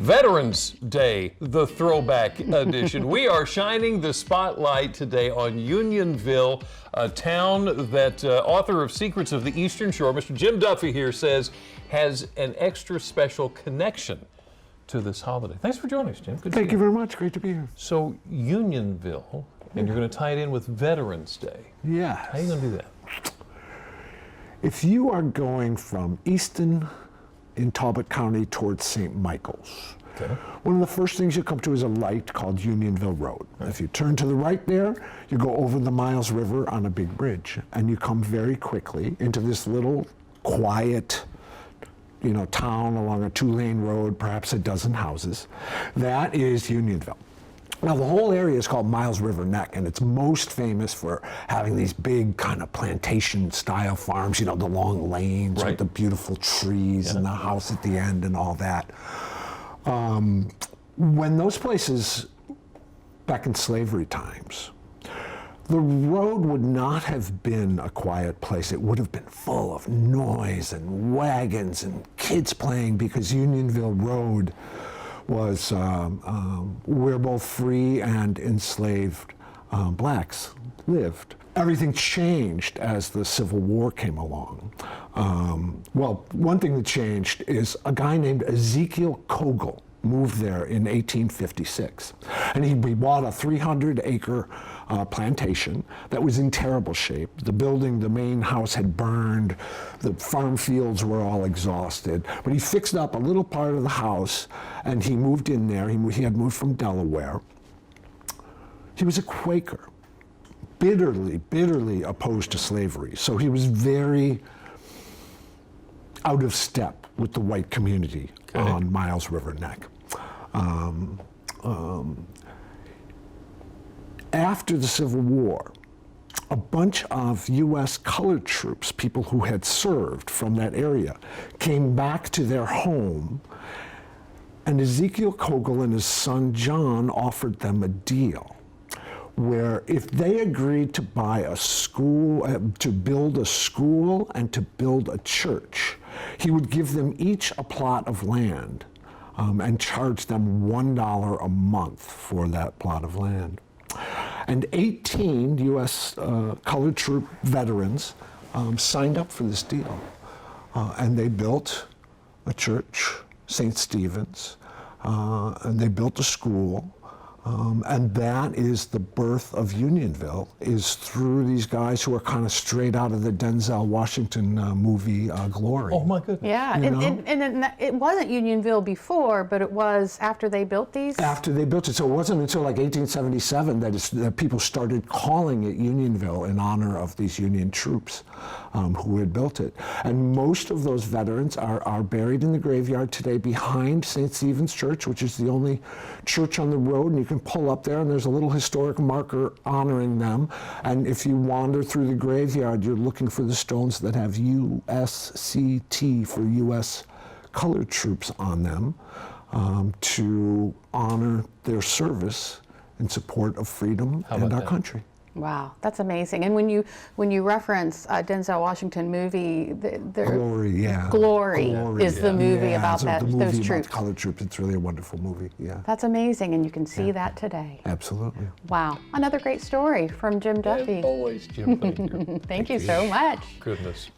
Veterans Day, the Throwback Edition. We are shining the spotlight today on Unionville, a town that author of Secrets of the Eastern Shore, Mr. Jim Duffy here, says has an extra special connection to this holiday. Thanks for joining us, Jim. Good to Thank you very much. Great to be here. So Unionville, and you're going to tie it in with Veterans Day. Yeah. How are you going to do that? If you are going from Easton in Talbot County towards St. Michael's, Okay. one of the first things you come to is a light called Unionville Road. Right. If you turn to the right there, you go over the Miles River on a big bridge, and you come very quickly into this little quiet, town along a 2-lane road, perhaps a dozen houses. That is Unionville. Now, the whole area is called Miles River Neck, and it's most famous for having these big kind of plantation-style farms, the long lanes with the beautiful trees and the house at the end and all that. When those places, back in slavery times, the road would not have been a quiet place. It would have been full of noise and wagons and kids playing, because Unionville Road was where both free and enslaved blacks lived. Everything changed as the Civil War came along. Well, one thing that changed is a guy named Ezekiel Kogel moved there in 1856. And he bought a 300-acre plantation that was in terrible shape. The main house had burned, the farm fields were all exhausted, but he fixed up a little part of the house and he moved in there. He had moved from Delaware. He was a Quaker, bitterly opposed to slavery. So he was very out of step with the white community on Miles River Neck. After the Civil War, a bunch of U.S. colored troops, people who had served from that area, came back to their home, and Ezekiel Kogel and his son John offered them a deal where if they agreed to buy a school, to build a school and to build a church, he would give them each a plot of land and charge them $1 a month for that plot of land. And 18 U.S. Colored troop veterans signed up for this deal. And they built a church, St. Stephen's, and they built a school. And that is the birth of Unionville, is through these guys who are kind of straight out of the Denzel Washington movie, Glory. Oh my goodness. Yeah, and it wasn't Unionville before, but it was after they built these? After they built it. So it wasn't until like 1877 that people started calling it Unionville in honor of these Union troops who had built it. And most of those veterans are buried in the graveyard today behind St. Stephen's Church, which is the only church on the road, and you can pull up there and there's a little historic marker honoring them. And if you wander through the graveyard, you're looking for the stones that have USCT for U.S. colored troops on them to honor their service in support of freedom and our country. Wow, that's amazing. And when you reference Denzel Washington movie, Glory, Glory is the movie about the movie those about troops. The colored troops. It's really a wonderful movie. Yeah. That's amazing, and you can see that today. Absolutely. Wow, another great story from Jim Duffy. As always, Jim. Thank you. Thank you so much. Goodness.